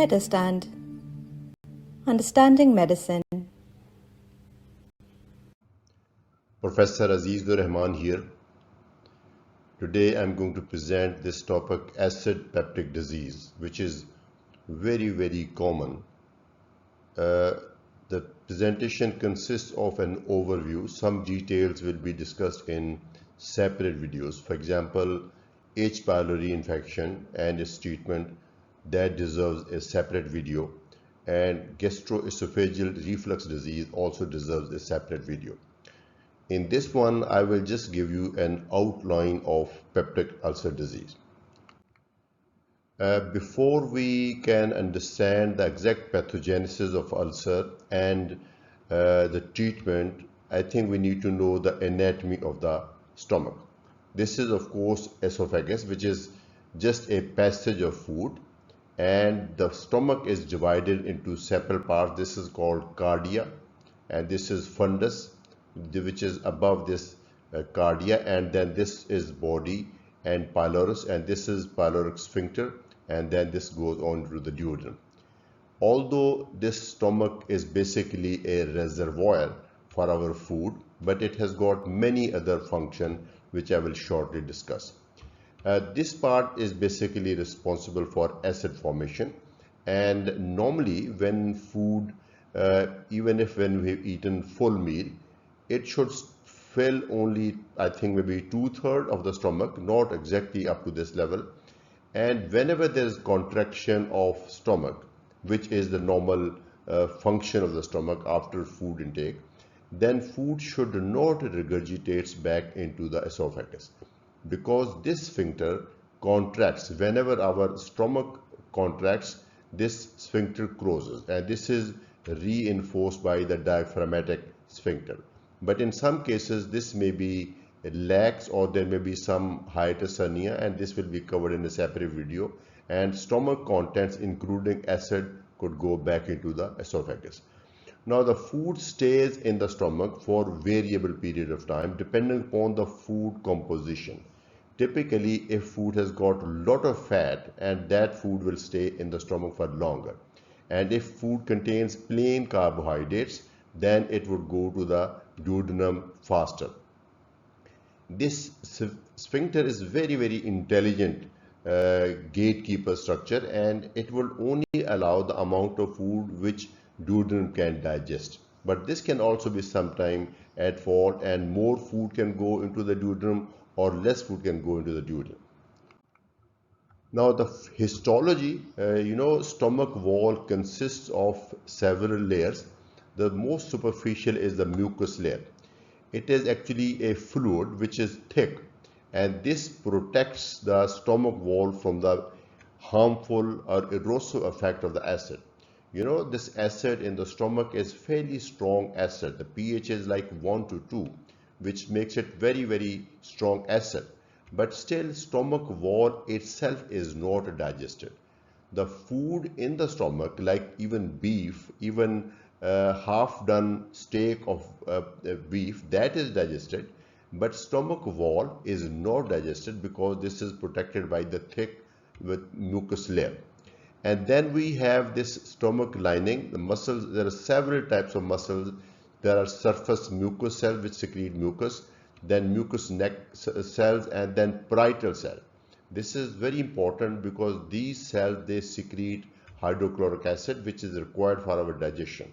Medurstand. Understanding medicine. Professor Aziz-ur-Rehman here. Today I'm going to present this topic, acid peptic disease, which is very common. The presentation consists of an overview. Some details will be discussed in separate videos. For example, H. pylori infection and its treatment, that deserves a separate video, and gastroesophageal reflux disease also deserves a separate video. In this one, I will just give you an outline of peptic ulcer disease. Before we can understand the exact pathogenesis of ulcer and the treatment, I think we need to know the anatomy of the stomach. This is of course esophagus, which is just a passage of food, and the stomach is divided into separate parts. This is called cardia, and this is fundus, which is above this cardia, and then this is body and pylorus, and this is pyloric sphincter, and then this goes on to the duodenum. Although this stomach is basically a reservoir for our food, but it has got many other functions which I will shortly discuss. This part is basically responsible for acid formation, and normally when food, even if when we've eaten full meal, it should fill only, I think, maybe 2/3 of the stomach, not exactly up to this level. And whenever there is contraction of stomach, which is the normal function of the stomach after food intake, then food should not regurgitate back into the esophagus, because this sphincter contracts. Whenever our stomach contracts, this sphincter closes, and this is reinforced by the diaphragmatic sphincter. But in some cases, this may be lax, or there may be some hiatus hernia, and this will be covered in a separate video. And stomach contents, including acid, could go back into the esophagus. Now, the food stays in the stomach for variable period of time, depending upon the food composition. Typically, if food has got a lot of fat, and that food will stay in the stomach for longer. And if food contains plain carbohydrates, then it would go to the duodenum faster. This sphincter is very intelligent gatekeeper structure, and it will only allow the amount of food which duodenum can digest. But this can also be sometime at fault, and more food can go into the duodenum or less food can go into the duodenum. Now, the histology, stomach wall consists of several layers. The most superficial is the mucus layer. It is actually a fluid which is thick, and this protects the stomach wall from the harmful or erosive effect of the acid. This acid in the stomach is fairly strong acid. The pH is like 1 to 2, which makes it very strong acid. But still, stomach wall itself is not digested. The food in the stomach, like even beef, even half done steak of beef, that is digested, but stomach wall is not digested because this is protected by the thick mucus layer. And then we have this stomach lining, the muscles. There are several types of muscles. There are surface mucus cells which secrete mucus, then mucous neck cells, and then parietal cell. This is very important because these cells, they secrete hydrochloric acid, which is required for our digestion.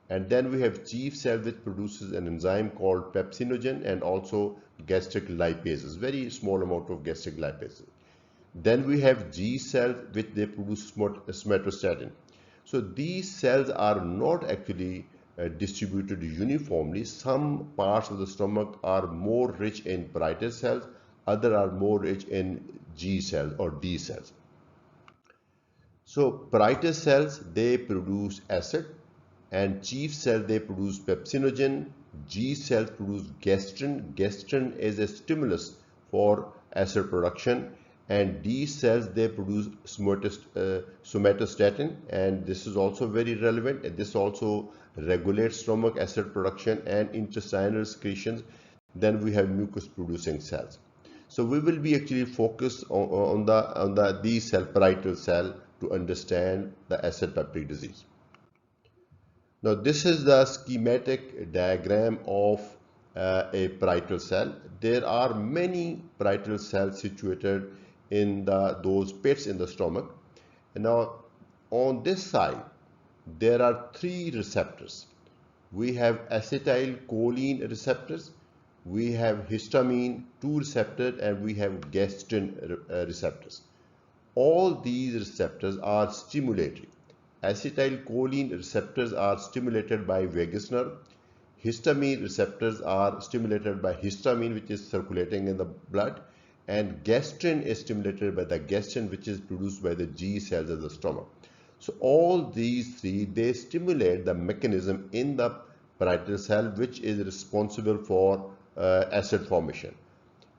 And then we have chief cell, which produces an enzyme called pepsinogen, and also gastric lipases, very small amount of gastric lipases. Then we have G cells, which they produce somatostatin. So these cells are not actually distributed uniformly. Some parts of the stomach are more rich in parietal cells, others are more rich in G cells or D cells. So parietal cells, they produce acid, and chief cell, they produce pepsinogen. G cells produce gastrin. Gastrin is a stimulus for acid production. And D cells, they produce somatostatin, and this is also very relevant. And this also regulates stomach acid production and intestinal secretions. Then we have mucus producing cells. So we will be actually focused on the D cell, parietal cell, to understand the acid peptic disease. Now this is the schematic diagram of a parietal cell. There are many parietal cells situated in those pits in the stomach. And now on this side, there are three receptors. We have acetylcholine receptors, we have histamine 2 receptor, and we have gastrin receptors. All these receptors are stimulatory. Acetylcholine receptors are stimulated by vagus nerve. Histamine receptors are stimulated by histamine, which is circulating in the blood, and gastrin is stimulated by the gastrin, which is produced by the G cells of the stomach. So all these three, they stimulate the mechanism in the parietal cell which is responsible for acid formation.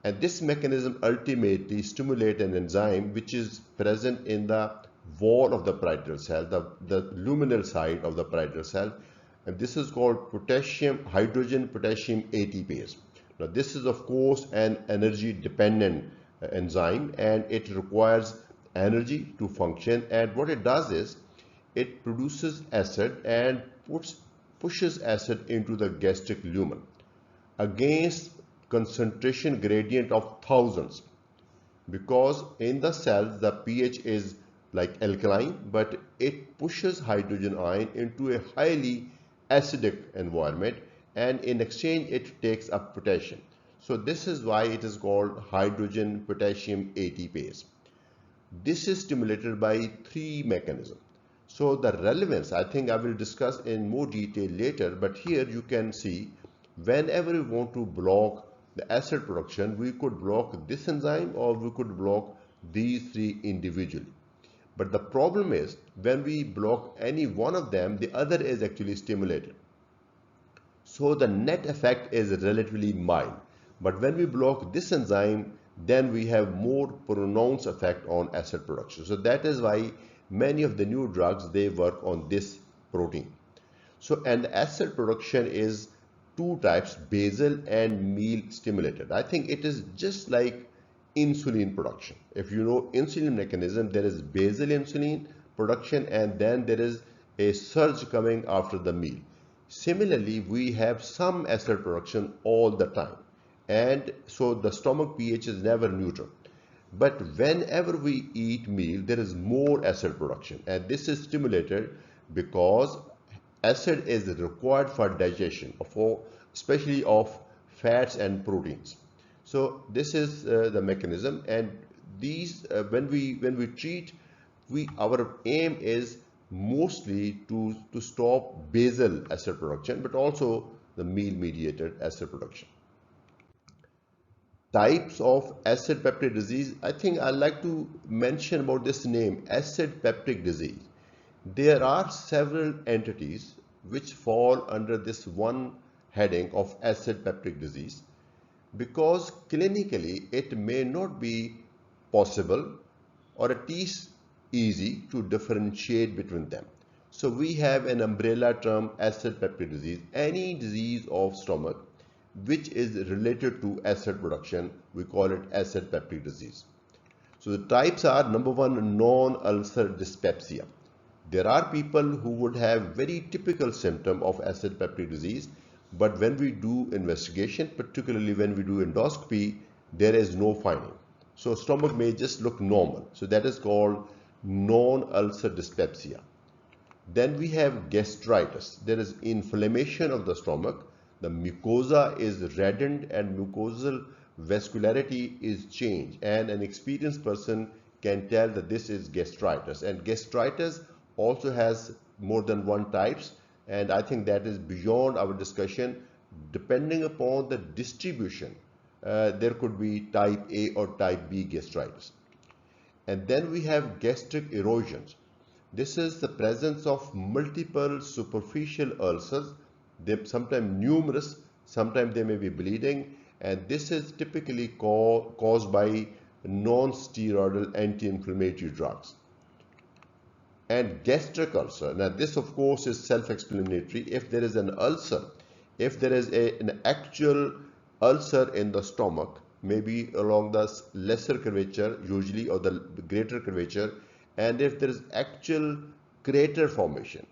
And this mechanism ultimately stimulates an enzyme which is present in the wall of the parietal cell, the luminal side of the parietal cell, and this is called hydrogen potassium ATPase. Now this is of course an energy dependent enzyme, and it requires energy to function, and what it does is it produces acid and pushes acid into the gastric lumen against concentration gradient of thousands, because in the cells the pH is like alkaline, but it pushes hydrogen ion into a highly acidic environment, and in exchange it takes up potassium. So this is why it is called hydrogen potassium ATPase. This is stimulated by three mechanisms. So the relevance, I think I will discuss in more detail later, but here you can see whenever we want to block the acid production, we could block this enzyme or we could block these three individually. But the problem is when we block any one of them, the other is actually stimulated. So the net effect is relatively mild. But when we block this enzyme, then we have more pronounced effect on acid production. So that is why many of the new drugs, they work on this protein. So, and acid production is two types, basal and meal stimulated. I think it is just like insulin production. If you know insulin mechanism, there is basal insulin production and then there is a surge coming after the meal. Similarly, we have some acid production all the time, and so the stomach pH is never neutral. But whenever we eat meal, there is more acid production, and this is stimulated because acid is required for digestion, especially of fats and proteins. So this is the mechanism, and these when we treat, our aim is mostly to stop basal acid production, but also the meal mediated acid production. Types of acid peptic disease, I think I like to mention about this name, acid peptic disease. There are several entities which fall under this one heading of acid peptic disease, because clinically it may not be possible or at least easy to differentiate between them. So we have an umbrella term, acid peptic disease. Any disease of stomach which is related to acid production, we call it acid peptic disease. So the types are, number one, non-ulcer dyspepsia. There are people who would have very typical symptom of acid peptic disease, but when we do investigation, particularly when we do endoscopy, there is no finding. So stomach may just look normal. So that is called non-ulcer dyspepsia. Then we have gastritis. There is inflammation of the stomach. The mucosa is reddened and mucosal vascularity is changed, and an experienced person can tell that this is gastritis. And gastritis also has more than one types, and I think that is beyond our discussion. Depending upon the distribution, there could be type A or type B gastritis. And then we have gastric erosions. This is the presence of multiple superficial ulcers. They're sometimes numerous, sometimes they may be bleeding, and this is typically caused by non-steroidal anti-inflammatory drugs. And gastric ulcer, now this of course is self-explanatory. If there is an ulcer, if there is an actual ulcer in the stomach, maybe along the lesser curvature usually or the greater curvature, and if there is actual crater formation,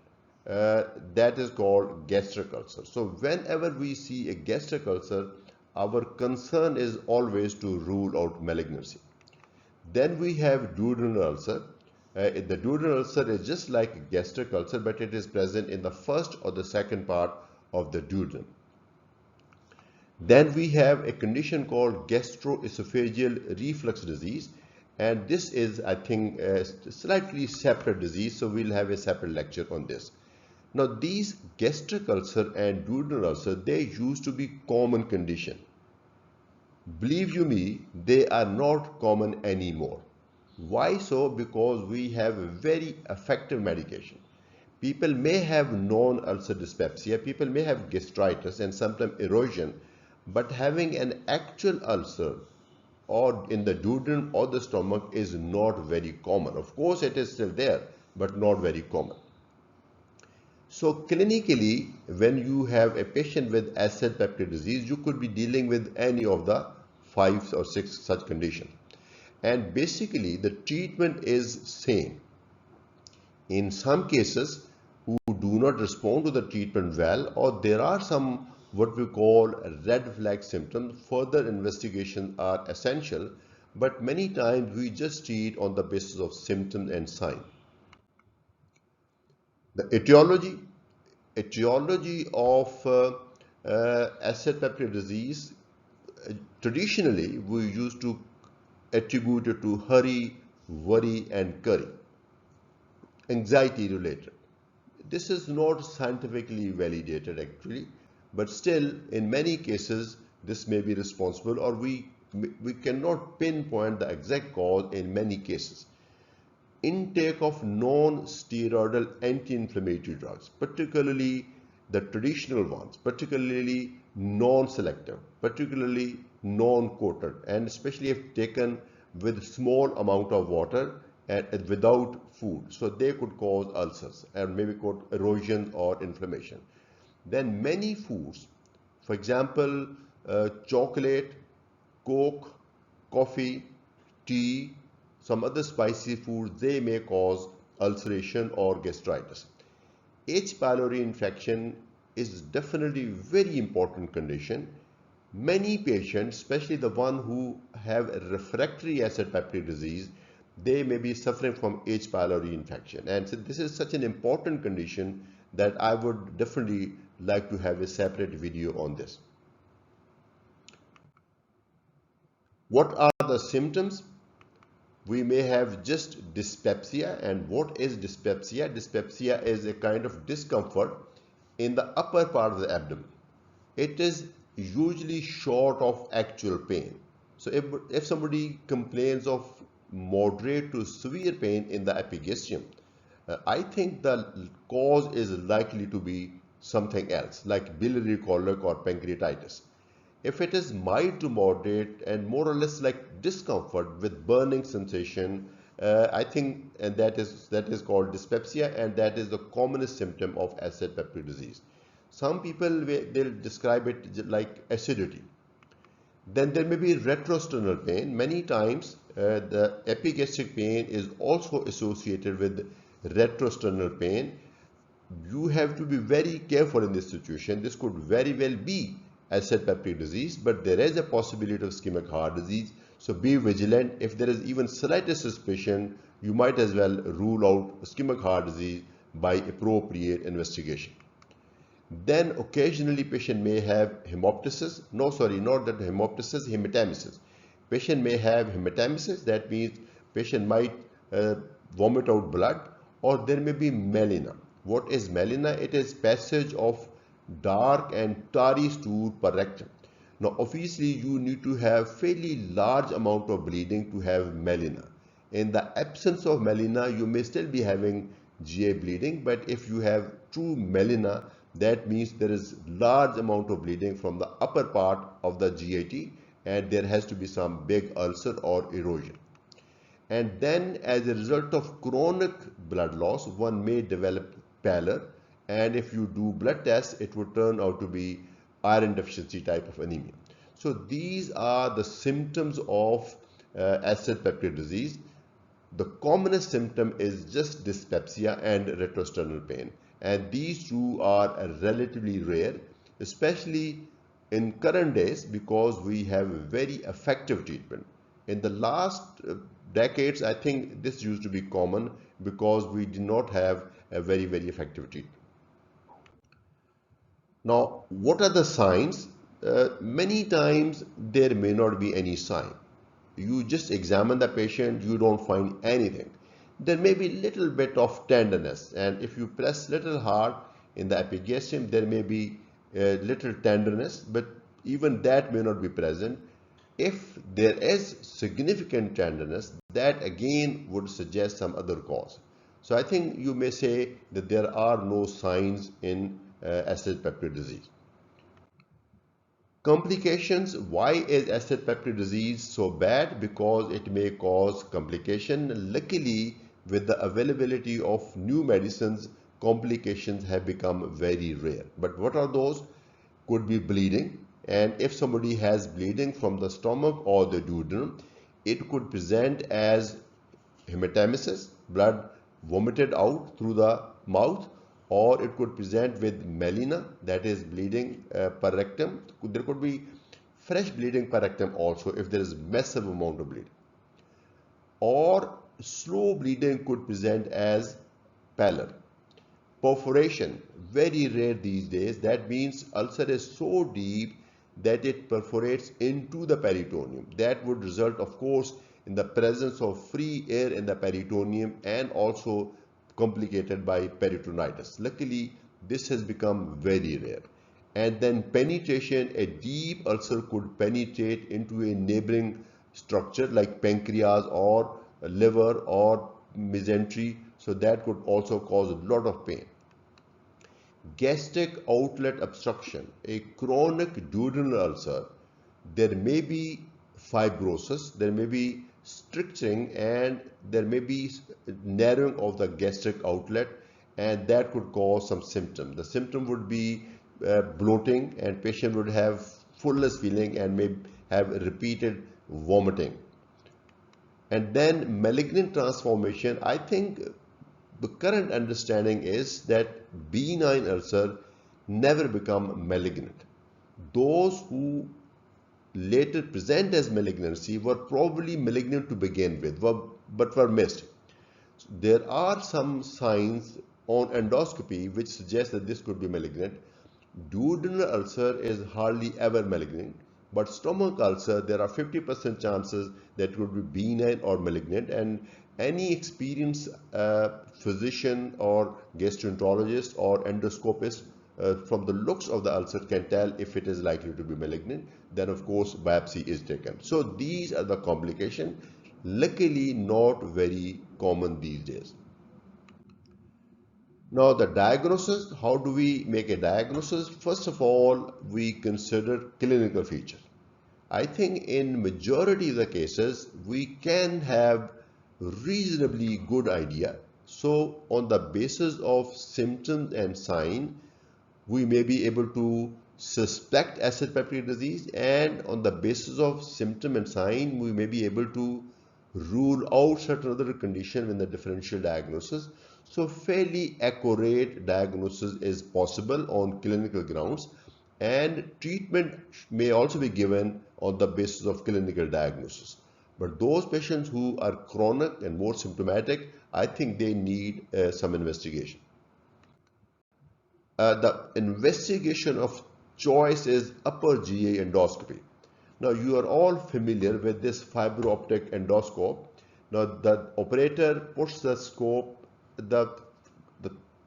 that is called gastric ulcer. So whenever we see a gastric ulcer, our concern is always to rule out malignancy. Then we have duodenal ulcer. The duodenal ulcer is just like a gastric ulcer, but it is present in the first or the second part of the duodenum. Then we have a condition called gastroesophageal reflux disease, and this is, I think, a slightly separate disease, so we'll have a separate lecture on this. Now, these gastric ulcer and duodenal ulcer, they used to be common condition. Believe you me, they are not common anymore. Why so? Because we have a very effective medication. People may have non-ulcer dyspepsia, people may have gastritis and sometimes erosion, but having an actual ulcer or in the duodenum or the stomach is not very common. Of course, it is still there, but not very common. So clinically, when you have a patient with acid peptic disease, you could be dealing with any of the 5 or 6 such conditions. And basically, the treatment is same. In some cases, who do not respond to the treatment well, or there are some what we call red flag symptoms, further investigations are essential, but many times we just treat on the basis of symptoms and sign. The etiology of acid peptic disease, traditionally we used to attribute it to hurry, worry and curry, anxiety related. This is not scientifically validated actually, but still in many cases this may be responsible, or we cannot pinpoint the exact cause in many cases. Intake of non-steroidal anti-inflammatory drugs, particularly the traditional ones, particularly non-selective, particularly non-coated, and especially if taken with small amount of water and without food, so they could cause ulcers and maybe cause erosion or inflammation. Then many foods, for example, chocolate, coke, coffee, tea, some other spicy foods, they may cause ulceration or gastritis. H. pylori infection is definitely a very important condition. Many patients, especially the one who have a refractory acid peptic disease, they may be suffering from H. pylori infection. And so this is such an important condition that I would definitely like to have a separate video on this. What are the symptoms? We may have just dyspepsia. And what is dyspepsia? Dyspepsia is a kind of discomfort in the upper part of the abdomen. It is usually short of actual pain. So if somebody complains of moderate to severe pain in the epigastrium, I think the cause is likely to be something else, like biliary colic or pancreatitis. If it is mild to moderate and more or less like discomfort with burning sensation, I think and that is called dyspepsia, and that is the commonest symptom of acid peptic disease. Some people they'll describe it like acidity. Then there may be retrosternal pain. Many times the epigastric pain is also associated with retrosternal pain. You have to be very careful in this situation. This could very well be acid peptic disease, but there is a possibility of ischemic heart disease. So be vigilant. If there is even slightest suspicion, you might as well rule out ischemic heart disease by appropriate investigation. Then occasionally patient may have hemoptysis. No, sorry, not that hemoptysis, hematemesis. Patient may have hematemesis. That means patient might vomit out blood, or there may be melena. What is melena? It is passage of dark and tarry stool per rectum. Now obviously you need to have fairly large amount of bleeding to have melena. In the absence of melena, you may still be having GI bleeding, but if you have true melena, that means there is large amount of bleeding from the upper part of the GIT, and there has to be some big ulcer or erosion. And then as a result of chronic blood loss, one may develop pallor, and if you do blood tests, it would turn out to be iron deficiency type of anemia. So these are the symptoms of acid peptic disease. The commonest symptom is just dyspepsia and retrosternal pain, and these two are relatively rare, especially in current days because we have very effective treatment. In the last decades, I think this used to be common because we did not have a very effective treatment. Now, what are the signs? Many times there may not be any sign. You just examine the patient, you don't find anything. There may be little bit of tenderness, and if you press little hard in the epigastrium, there may be a little tenderness, but even that may not be present. If there is significant tenderness, that again would suggest some other cause. So I think you may say that there are no signs in acid peptic disease. Complications. Why is acid peptic disease so bad? Because it may cause complication. Luckily, with the availability of new medicines, complications have become very rare. But what are those? Could be bleeding, and if somebody has bleeding from the stomach or the duodenum, it could present as hematemesis, blood vomited out through the mouth, or it could present with melena, that is bleeding per rectum. There could be fresh bleeding per rectum also if there is massive amount of bleeding. Or slow bleeding could present as pallor. Perforation, very rare these days. That means ulcer is so deep that it perforates into the peritoneum. That would result, of course, in the presence of free air in the peritoneum and also complicated by peritonitis. Luckily, this has become very rare. And then penetration, a deep ulcer could penetrate into a neighboring structure like pancreas or liver or mesentery. So that could also cause a lot of pain. Gastric outlet obstruction, a chronic duodenal ulcer, there may be fibrosis, there may be stricturing, and there may be narrowing of the gastric outlet, and that could cause some symptom. The symptom would be bloating, and patient would have fullness feeling and may have repeated vomiting. And then malignant transformation. I think the current understanding is that benign ulcer never become malignant. Those who later present as malignancy were probably malignant to begin with, but were missed. There are some signs on endoscopy which suggest that this could be malignant. Duodenal ulcer is hardly ever malignant, but stomach ulcer, there are 50% chances that it could be benign or malignant, and any experienced physician or gastroenterologist or endoscopist from the looks of the ulcer can tell if it is likely to be malignant. Then of course biopsy is taken. So these are the complications, luckily not very common these days. Now the diagnosis, how do we make a diagnosis? First of all, we consider clinical features. I think in majority of the cases, we can have reasonably good idea. So on the basis of symptoms and sign, we may be able to suspect acid peptic disease, and on the basis of symptom and sign, we may be able to rule out certain other condition in the differential diagnosis. So fairly accurate diagnosis is possible on clinical grounds, and treatment may also be given on the basis of clinical diagnosis. But those patients who are chronic and more symptomatic, I think they need some investigation. The investigation of choice is upper GI endoscopy. Now you are all familiar with this fiber optic endoscope. Now the operator puts the scope, the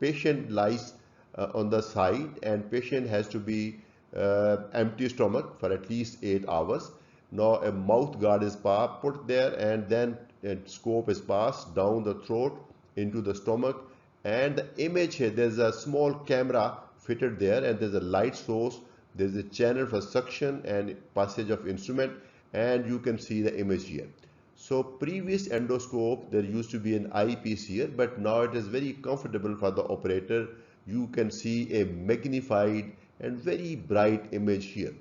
patient lies on the side, and patient has to be empty stomach for at least 8 hours. Now a mouth guard is put there, and then a scope is passed down the throat into the stomach, and the image here, there's a small camera fitted there, and there's a light source, there's a channel for suction and passage of instrument, and you can see the image here. So previous endoscope, there used to be an eyepiece here, but now it is very comfortable for the operator. You can see a magnified and very bright image here.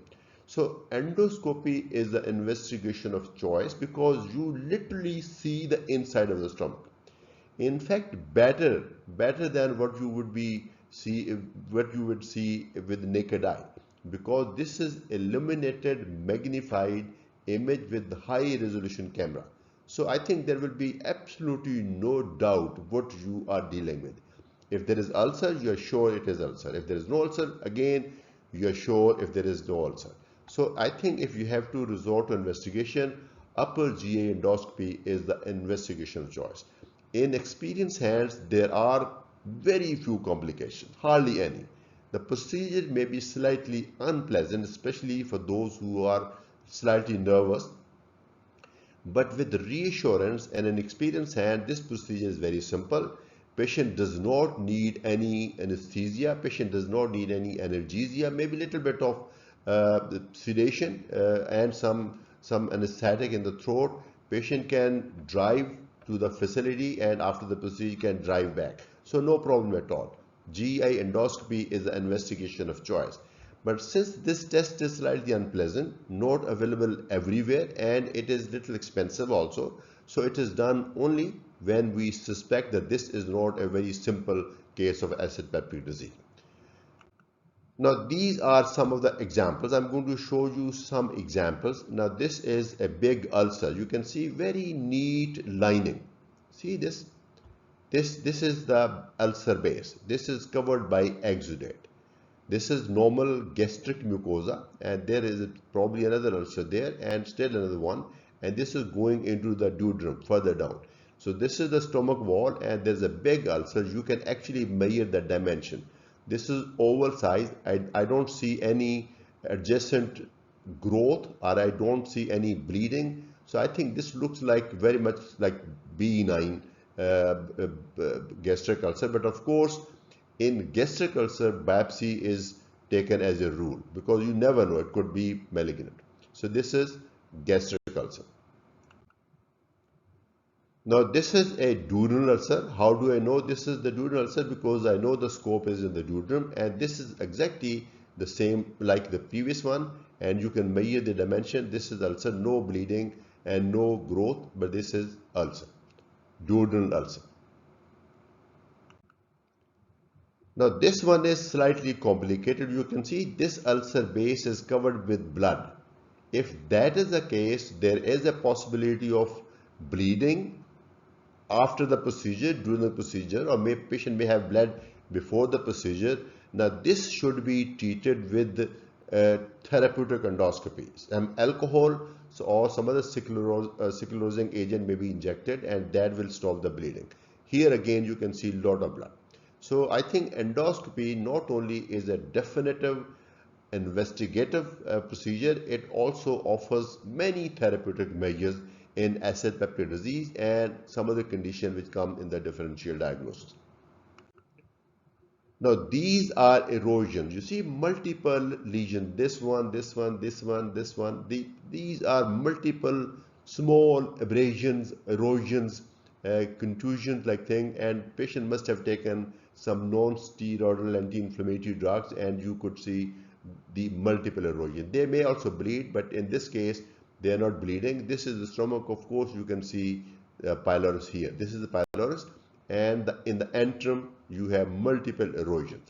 So endoscopy is the investigation of choice because you literally see the inside of the stomach. In fact, better than what you would see with naked eye, because this is illuminated, magnified image with high resolution camera. So I think there will be absolutely no doubt what you are dealing with. If there is ulcer, you are sure it is ulcer. If there is no ulcer, again, you are sure if there is no ulcer. So I think if you have to resort to investigation, upper GA endoscopy is the investigation of choice. In experienced hands, there are very few complications, hardly any. The procedure may be slightly unpleasant, especially for those who are slightly nervous, but with reassurance and an experienced hand, this procedure is very simple. Patient does not need any anesthesia. Patient does not need any analgesia. Maybe a little bit of sedation and some anesthetic in the throat. Patient can drive to the facility and after the procedure can drive back. So no problem at all. GI endoscopy is the investigation of choice. But since this test is slightly unpleasant, not available everywhere, and it is little expensive also, so it is done only when we suspect that this is not a very simple case of acid peptic disease. Now these are some of the examples. I'm going to show you some examples. Now this is a big ulcer. You can see very neat lining. See this? This is the ulcer base. This is covered by exudate. This is normal gastric mucosa, and there is probably another ulcer there and still another one, and this is going into the duodenum further down. So this is the stomach wall and there's a big ulcer. You can actually measure the dimension. This is oversized. I don't see any adjacent growth or I don't see any bleeding. So I think this looks like very much like benign gastric ulcer, but of course in gastric ulcer biopsy is taken as a rule because you never know, it could be malignant. So this is gastric ulcer. Now this is a duodenal ulcer. How do I know this is the duodenal ulcer? Because I know the scope is in the duodenum and this is exactly the same like the previous one, and you can measure the dimension. This is ulcer, no bleeding and no growth, but this is ulcer, duodenal ulcer. Now this one is slightly complicated. You can see this ulcer base is covered with blood. If that is the case, there is a possibility of bleeding after the procedure, during the procedure, or patient may have bled before the procedure. Now this should be treated with therapeutic endoscopies. Alcohol or some other sclerosing agent may be injected and that will stop the bleeding. Here again you can see a lot of blood. So I think endoscopy not only is a definitive investigative procedure, it also offers many therapeutic measures in acid peptic disease and some other conditions which come in the differential diagnosis. Now these are erosions. You see multiple lesions. This one, this one, this one, this one. These are multiple small abrasions, erosions, contusions like thing, and patient must have taken some non-steroidal anti-inflammatory drugs, and you could see the multiple erosion. They may also bleed, but in this case they are not bleeding. This is the stomach. Of course you can see pylorus here. This is the pylorus, and in the antrum you have multiple erosions.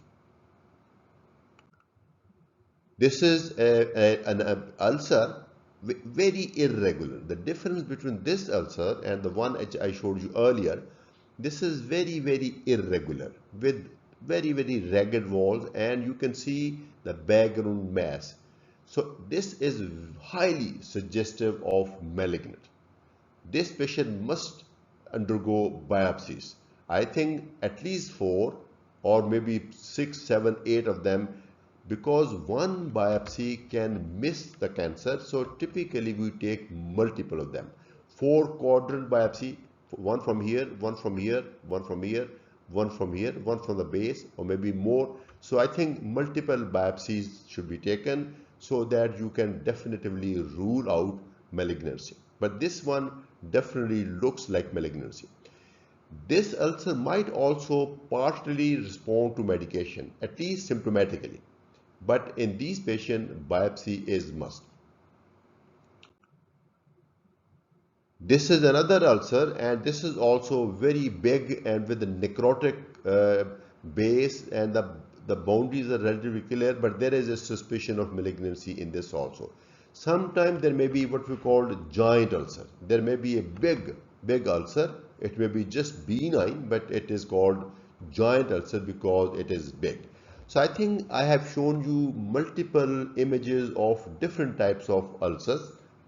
This is an ulcer, very irregular. The difference between this ulcer and the one which I showed you earlier, this is very, very irregular with very, very ragged walls, and you can see the background mass. So this is highly suggestive of malignant. This patient must undergo biopsies. I think at least 4 or maybe 6, 7, 8 of them, because one biopsy can miss the cancer. So typically we take multiple of them. 4-quadrant biopsy, one from here, one from here, one from here, one from here, one from the base, or maybe more. So I think multiple biopsies should be taken so that you can definitively rule out malignancy. But this one definitely looks like malignancy. This ulcer might also partially respond to medication, at least symptomatically. but in these patients, biopsy is must. This is another ulcer, and this is also very big and with a necrotic base, and the boundaries are relatively clear, but there is a suspicion of malignancy in this also. Sometimes there may be what we call giant ulcer. There may be a big ulcer. It may be just benign, but it is called giant ulcer because it is big. So I think I have shown you multiple images of different types of ulcers: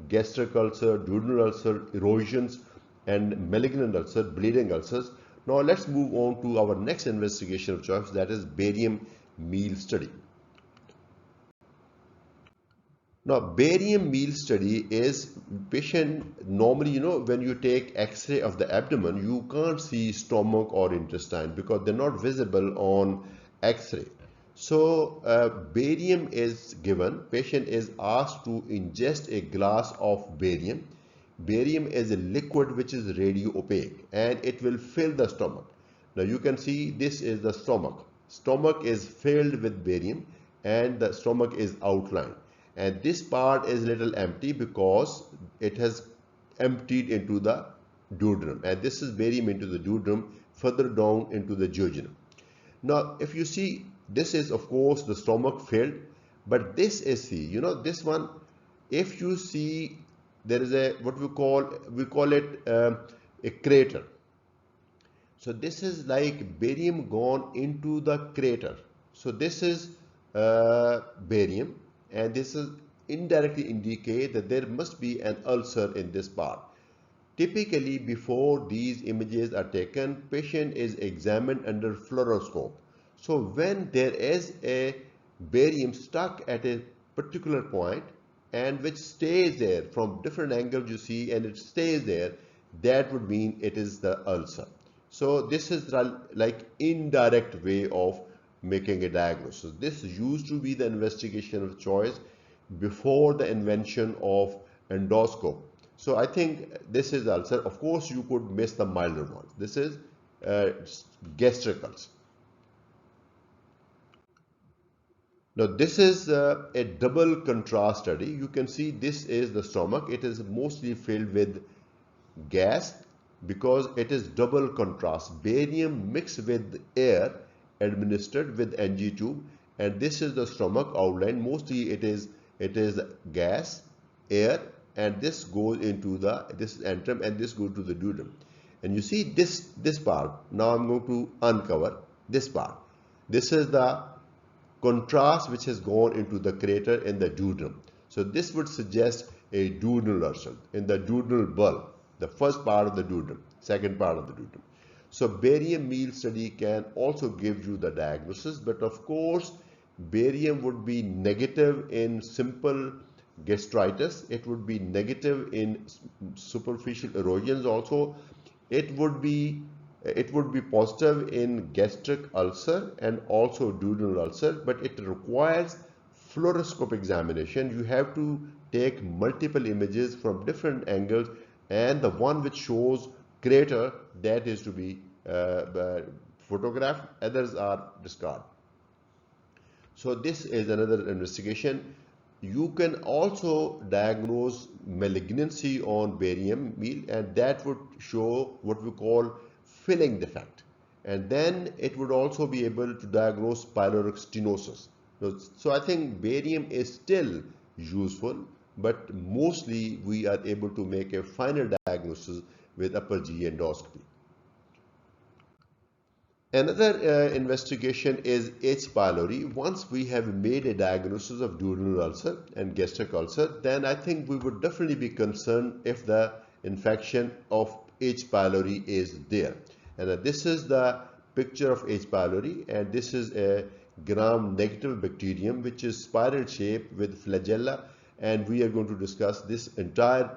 gastric ulcer, duodenal ulcer, erosions, and malignant ulcer, bleeding ulcers. Now let's move on to our next investigation of choice, that is barium meal study. Now, barium meal study is patient normally, when you take X-ray of the abdomen, you can't see stomach or intestine because they're not visible on X-ray. So, barium is given, patient is asked to ingest a glass of barium. Barium is a liquid which is radio opaque and it will fill the stomach. Now, you can see this is the stomach. Stomach is filled with barium and the stomach is outlined. And this part is little empty because it has emptied into the duodenum, and this is barium into the duodenum, further down into the jejunum. Now if you see, this is of course the stomach filled, but this is this one, if you see, there is a what we call it a crater. So this is like barium gone into the crater. So this is barium, and this is indirectly indicate that there must be an ulcer in this part. Typically, before these images are taken, patient is examined under fluoroscope. So when there is a barium stuck at a particular point and which stays there from different angles you see, and it stays there, that would mean it is the ulcer. So this is like indirect way of making a diagnosis. This used to be the investigation of choice before the invention of endoscope. So I think this is ulcer. Of course, you could miss the milder ones. This is gastric ulcer. Now this is a double contrast study. You can see this is the stomach. It is mostly filled with gas because it is double contrast. Barium mixed with air administered with NG tube, and this is the stomach outline. Mostly it is gas, air, and this goes into this is antrum, and this goes to the duodenum. And you see this part. Now I'm going to uncover this part. This is the contrast which has gone into the crater in the duodenum. So this would suggest a duodenal ulcer in the duodenal bulb, the first part of the duodenum, second part of the duodenum. So barium meal study can also give you the diagnosis, but of course barium would be negative in simple gastritis. It would be negative in superficial erosions also. It would be positive in gastric ulcer and also duodenal ulcer, but it requires fluoroscopic examination. You have to take multiple images from different angles, and the one which shows crater, that is to be photographed, others are discarded. So this is another investigation. You can also diagnose malignancy on barium meal, and that would show what we call filling defect. And then it would also be able to diagnose pyloric stenosis. So I think barium is still useful, but mostly we are able to make a final diagnosis with upper GE endoscopy. Another investigation is H. pylori. Once we have made a diagnosis of duodenal ulcer and gastric ulcer, then I think we would definitely be concerned if the infection of H. pylori is there. And this is the picture of H. pylori, and this is a gram-negative bacterium which is spiral shaped with flagella, and we are going to discuss this entire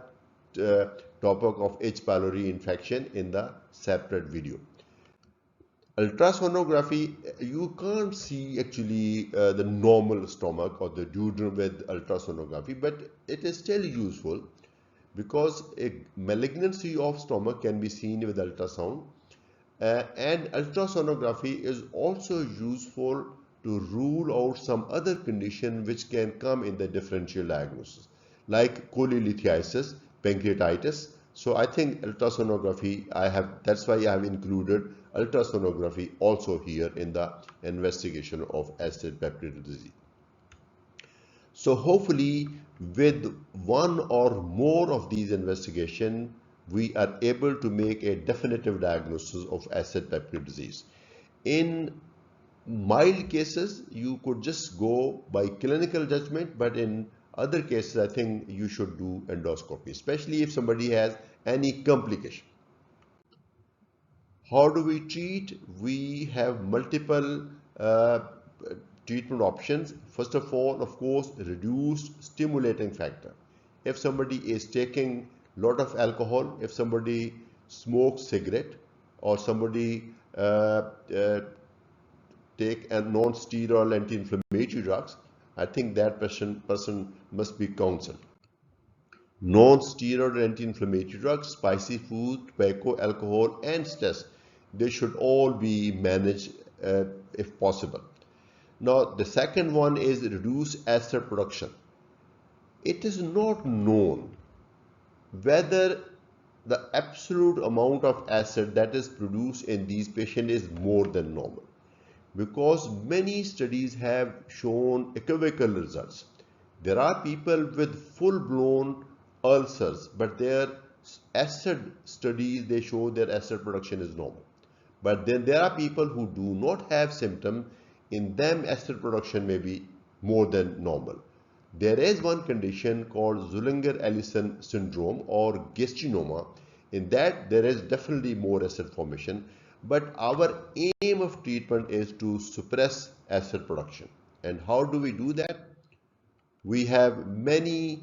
topic of H. pylori infection in the separate video. Ultrasonography, you can't see actually the normal stomach or the duodenum with ultrasonography, but it is still useful because a malignancy of stomach can be seen with ultrasound, and ultrasonography is also useful to rule out some other condition which can come in the differential diagnosis, like cholelithiasis, pancreatitis. So I think ultrasonography, that's why I have included ultrasonography also here in the investigation of acid peptic disease. So hopefully with one or more of these investigations, we are able to make a definitive diagnosis of acid peptic disease. In mild cases, you could just go by clinical judgment, but in other cases, I think you should do endoscopy, especially if somebody has any complication. How do we treat? We have multiple treatment options. First of all, of course, reduced stimulating factor. If somebody is taking a lot of alcohol, if somebody smokes cigarette, or somebody take a non-steroidal anti-inflammatory drugs, I think that person must be counseled. Non-steroidal anti-inflammatory drugs, spicy food, tobacco, alcohol, and stress, they should all be managed if possible. Now, the second one is reduce acid production. It is not known whether the absolute amount of acid that is produced in these patients is more than normal, because many studies have shown equivocal results. There are people with full-blown ulcers, but their acid studies, they show their acid production is normal. But then there are people who do not have symptoms. In them, acid production may be more than normal. There is one condition called Zollinger-Ellison syndrome or gastrinoma. In that, there is definitely more acid formation. But our aim of treatment is to suppress acid production. And how do we do that? We have many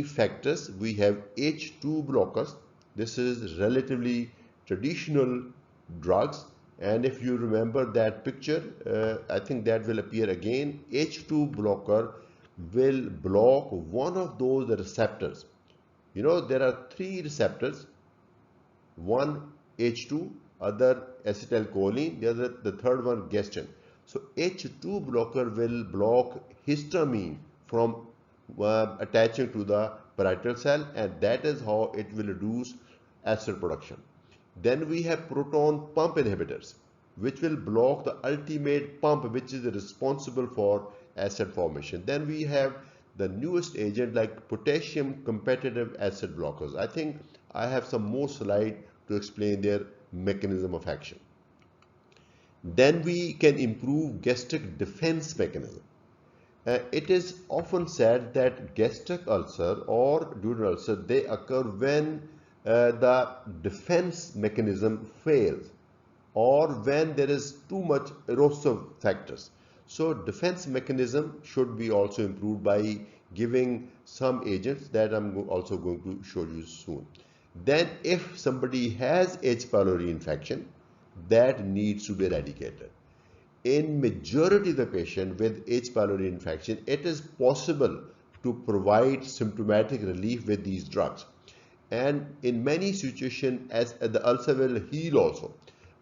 factors. We have H2 blockers. This is relatively traditional drugs. And if you remember that picture, I think that will appear again. H2 blocker will block one of those receptors. You know, there are three receptors. One H2, other acetylcholine, the third one gastrin. So H2 blocker will block histamine from attaching to the parietal cell, and that is how it will reduce acid production. Then we have proton pump inhibitors, which will block the ultimate pump, which is responsible for acid formation. Then we have the newest agent like potassium competitive acid blockers. I think I have some more slides to explain their mechanism of action. Then we can improve gastric defense mechanism. It is often said that gastric ulcer or duodenal ulcer, they occur when the defense mechanism fails or when there is too much erosive factors. So defense mechanism should be also improved by giving some agents that I'm also going to show you soon. Then if somebody has H. pylori infection, that needs to be eradicated. In majority of the patient with H. pylori infection, it is possible to provide symptomatic relief with these drugs. And in many situations, as the ulcer will heal also.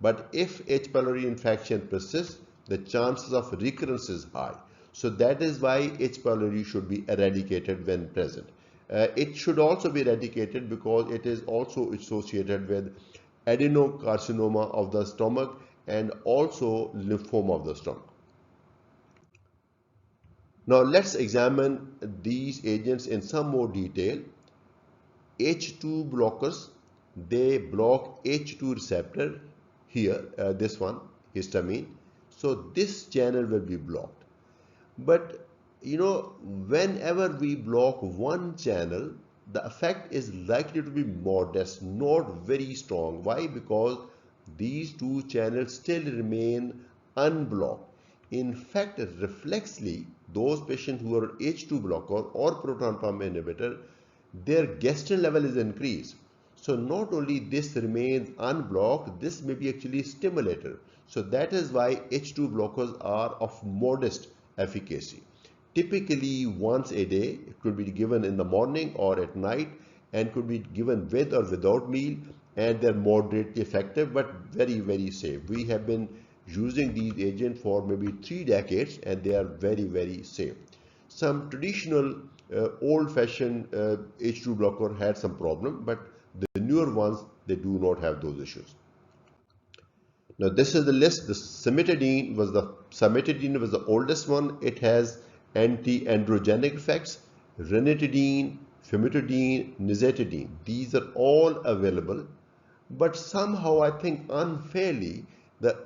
But if H. pylori infection persists, the chances of recurrence is high. So that is why H. pylori should be eradicated when present. It should also be eradicated because it is also associated with adenocarcinoma of the stomach and also lymphoma of the stomach. Now let's examine these agents in some more detail. H2 blockers, they block H2 receptor here, this one, histamine. So this channel will be blocked. But you know, whenever we block one channel, the effect is likely to be modest, not very strong. Why? Because these two channels still remain unblocked. In fact, reflexly, those patients who are H2 blocker or proton pump inhibitor, their gastrin level is increased. So not only this remains unblocked, this may be actually stimulated. So that is why H2 blockers are of modest efficacy. Typically once a day, it could be given in the morning or at night and could be given with or without meal, and they're moderately effective but very, very safe. We have been using these agents for maybe 3 decades, and they are very, very safe. Some traditional old-fashioned H2 blocker had some problem, but the newer ones, they do not have those issues. Now this is the list. The cimetidine was the oldest one. It has anti-androgenic effects. Ranitidine, famotidine, nizatidine. These are all available, but somehow I think unfairly the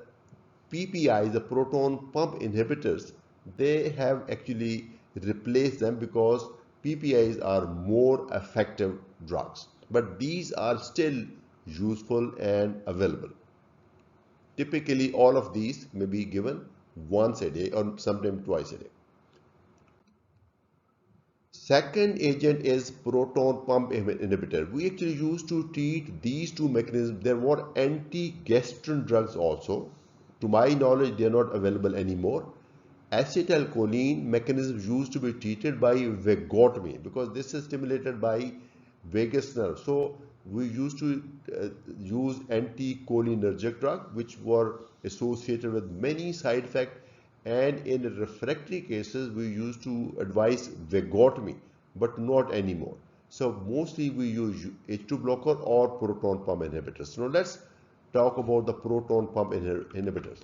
PPIs, the proton pump inhibitors, they have actually replaced them because PPIs are more effective drugs. But these are still useful and available. Typically, all of these may be given once a day or sometimes twice a day. Second agent is proton pump inhibitor. We actually used to treat these two mechanisms. There were anti-gastrin drugs also. To my knowledge, they are not available anymore. Acetylcholine mechanisms used to be treated by vagotomy because this is stimulated by vagus nerve. So we used to use anticholinergic drug, which were associated with many side effects, and in refractory cases we used to advise vagotomy, but not anymore. So mostly we use H2 blocker or proton pump inhibitors. Now let's talk about the proton pump inhibitors.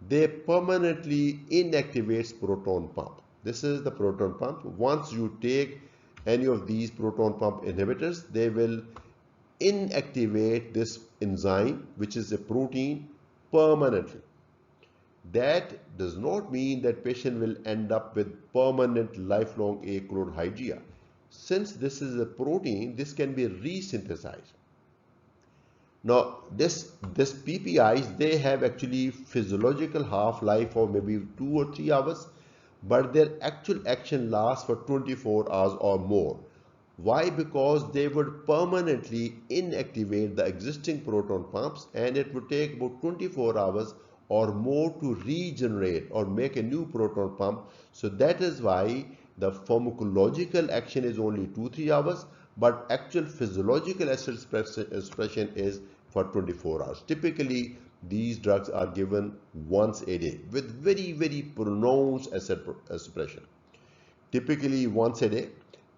They permanently inactivates proton pump. This is the proton pump. Once you take any of these proton pump inhibitors, they will inactivate this enzyme, which is a protein, permanently. That does not mean that patient will end up with permanent lifelong achlorhydria. Since this is a protein, this can be resynthesized. Now, this PPIs, they have actually physiological half-life of maybe 2 or 3 hours, but their actual action lasts for 24 hours or more. Why? Because they would permanently inactivate the existing proton pumps, and it would take about 24 hours or more to regenerate or make a new proton pump. So that is why the pharmacological action is only 2-3 hours, but actual physiological acid suppression is for 24 hours. Typically, these drugs are given once a day with very, very pronounced acid suppression. Typically once a day,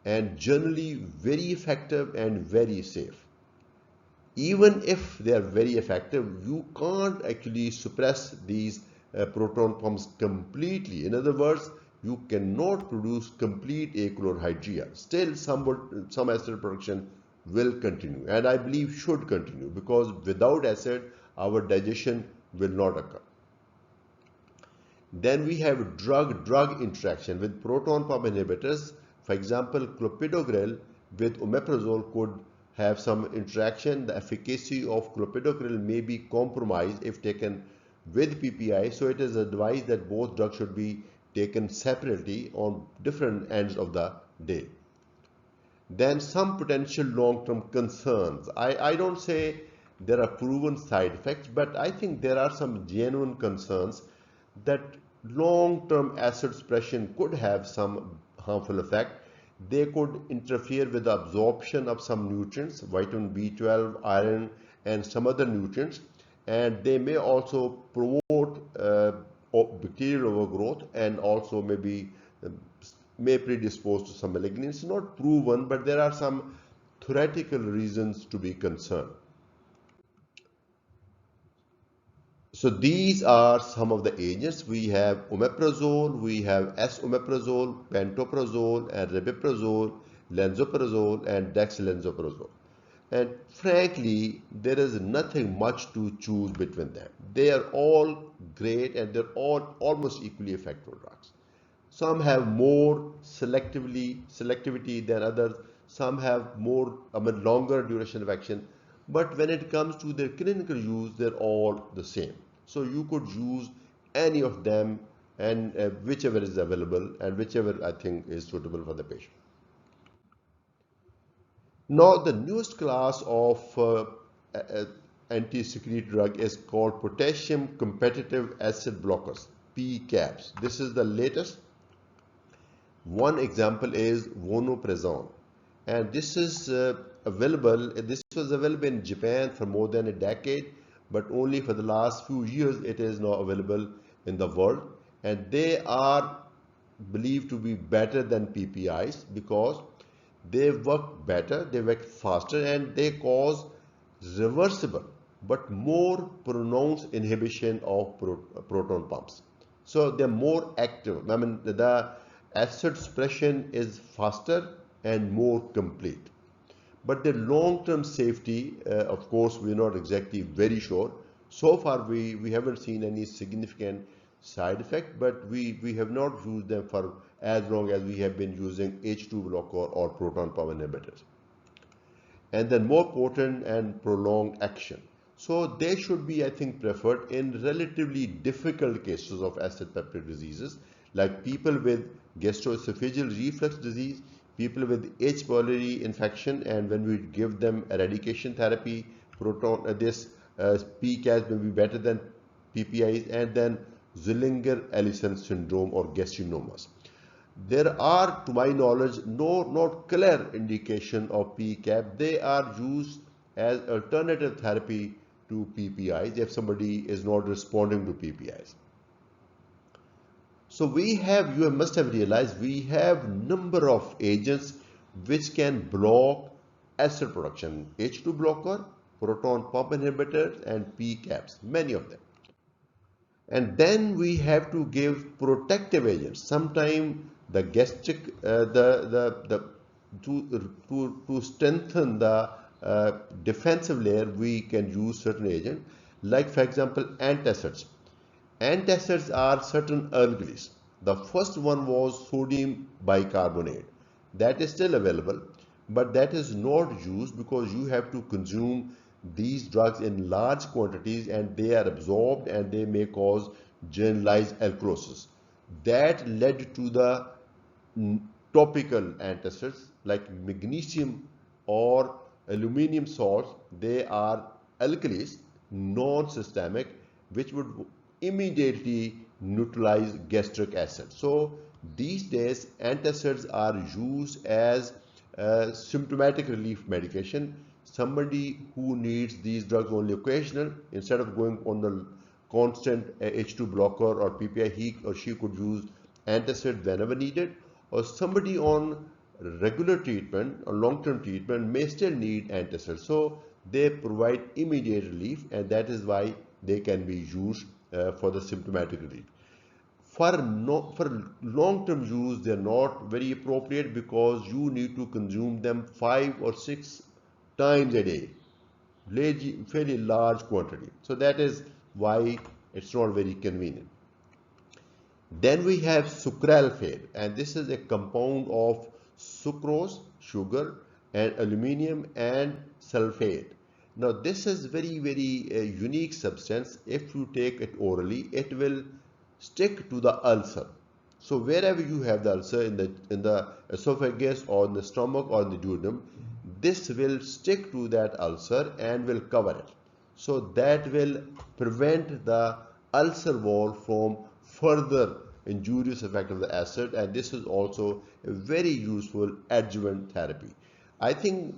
and generally very effective and very safe. Even if they are very effective, you can't actually suppress these proton pumps completely. In other words, you cannot produce complete achlorhydria. Still, some acid production will continue, and I believe should continue, because without acid, our digestion will not occur. Then we have drug-drug interaction with proton pump inhibitors. For example, clopidogrel with omeprazole could have some interaction. The efficacy of clopidogrel may be compromised if taken with PPI, so it is advised that both drugs should be taken separately on different ends of the day. Then some potential long-term concerns. I don't say there are proven side effects, but I think there are some genuine concerns that long-term acid suppression could have some harmful effect. They could interfere with the absorption of some nutrients, vitamin B12, iron, and some other nutrients, and they may also promote bacterial overgrowth, and also may predispose to some malignancy. Not proven, but there are some theoretical reasons to be concerned. So these are some of the agents. We have omeprazole, we have esomeprazole, pantoprazole, and rabeprazole, lansoprazole, and dexlansoprazole. And frankly, there is nothing much to choose between them. They are all great, and they're all almost equally effective drugs. Some have more selectivity than others. Some have longer duration of action. But when it comes to their clinical use, they're all the same. So you could use any of them, and whichever is available and whichever I think is suitable for the patient. Now, the newest class of anti-secretory drug is called potassium competitive acid blockers, PCABs. This is the latest. One example is vonoprazan, and this is available. This was available in Japan for more than a decade, but only for the last few years it is now available in the world, and they are believed to be better than PPIs because they work better, they work faster, and they cause reversible but more pronounced inhibition of proton pumps. So they're more active. I mean, the acid suppression is faster and more complete. But the long-term safety, of course, we're not exactly very sure. So far, we haven't seen any significant side effect, but we have not used them for as long as we have been using H2 blocker or proton pump inhibitors. And then more potent and prolonged action. So they should be, I think, preferred in relatively difficult cases of acid peptic diseases, like people with gastroesophageal reflux disease, people with H. pylori infection, and when we give them eradication therapy, this PCAS may be better than PPIs, and then Zillinger-Ellison syndrome or gastrinomas. There are, to my knowledge, not clear indication of PCAP. They are used as alternative therapy to PPIs if somebody is not responding to PPIs. So you must have realized we have number of agents which can block acid production. H2 blocker, proton pump inhibitors, and PCAPs, many of them. And then we have to give protective agents. Sometimes the gastric, to strengthen the defensive layer, we can use certain agent, like for example antacids. Antacids are certain alkalis. The first one was sodium bicarbonate. That is still available, but that is not used because you have to consume these drugs in large quantities and they are absorbed and they may cause generalized alkalosis. That led to the topical antacids like magnesium or aluminum salts. They are alkalis, non-systemic, which would immediately neutralize gastric acid. So these days antacids are used as symptomatic relief medication. Somebody who needs these drugs only occasional, instead of going on the constant H2 blocker or PPI, he or she could use antacid whenever needed. Or somebody on regular treatment or long-term treatment may still need antacids. So they provide immediate relief, and that is why they can be used for the symptomatic relief. For long-term use, they are not very appropriate because you need to consume them 5 or 6 times a day, fairly large quantity. So that is why it's not very convenient. Then we have sucralfate, and this is a compound of sucrose, sugar, and aluminum and sulfate. Now this is very unique substance. If you take it orally, it will stick to the ulcer. So wherever you have the ulcer in the esophagus or in the stomach or in the duodenum, this will stick to that ulcer and will cover it. So that will prevent the ulcer wall from further injurious effect of the acid, and this is also a very useful adjuvant therapy. I think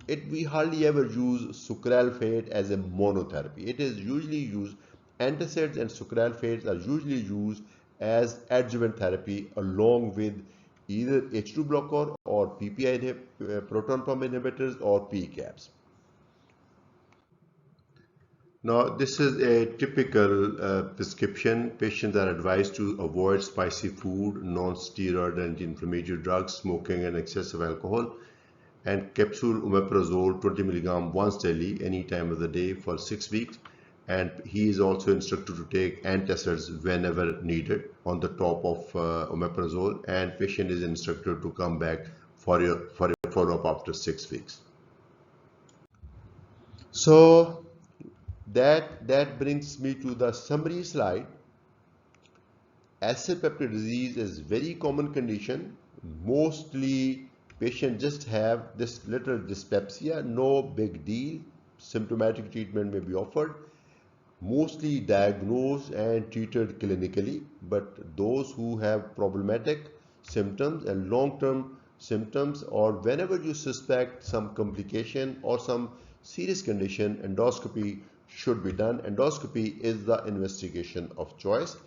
we hardly ever use sucralfate as a monotherapy. It is usually used, antacids and sucralfates are usually used as adjuvant therapy along with either H2 blocker or PPI proton pump inhibitors or PCAPs. Now, this is a typical prescription. Patients are advised to avoid spicy food, non-steroid anti-inflammatory drugs, smoking, and excessive alcohol, and capsule omeprazole 20 mg once daily, any time of the day for 6 weeks. And he is also instructed to take antacids whenever needed on the top of omeprazole, and patient is instructed to come back for your follow-up after 6 weeks. So that brings me to the summary slide. Acid peptic disease is very common condition. Mostly patients just have this little dyspepsia, no big deal. Symptomatic treatment may be offered. Mostly diagnosed and treated clinically, but those who have problematic symptoms and long-term symptoms, or whenever you suspect some complication or some serious condition, endoscopy should be done. Endoscopy is the investigation of choice.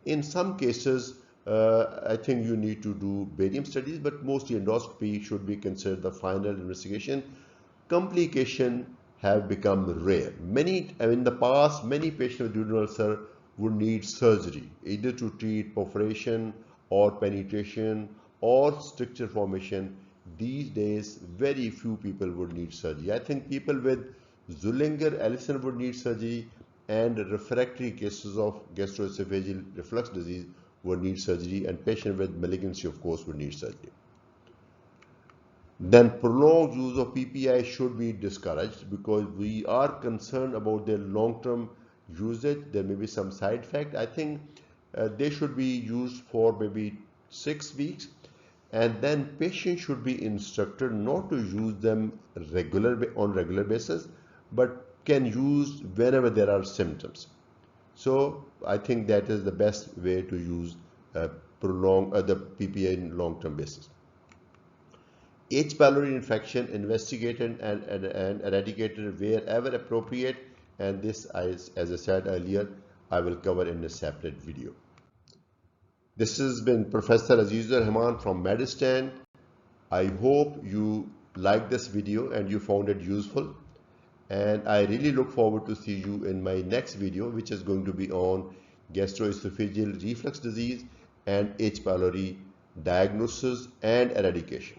In some cases, I think you need to do barium studies, but mostly endoscopy should be considered the final investigation. Complications have become rare. In the past, many patients with duodenal ulcer would need surgery, either to treat perforation or penetration or stricture formation. These days, very few people would need surgery. I think people with Zollinger-Ellison would need surgery, and refractory cases of gastroesophageal reflux disease would need surgery, and patients with malignancy, of course, would need surgery. Then prolonged use of PPI should be discouraged because we are concerned about their long-term usage. There may be some side effect. I think they should be used for maybe 6 weeks, and then patients should be instructed not to use them on regular basis, but can use whenever there are symptoms. So I think that is the best way to use the PPI in long-term basis. H. pylori infection investigated and eradicated wherever appropriate, and this, as I said earlier, I will cover in a separate video. This has been Professor Aziz-ur-Rehman from Medurstand. I hope you liked this video and you found it useful, and I really look forward to see you in my next video, which is going to be on gastroesophageal reflux disease and H. pylori diagnosis and eradication.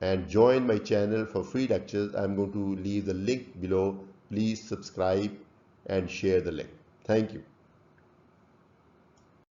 And join my channel for free lectures. I'm going to leave the link below. Please subscribe and share the link. Thank you.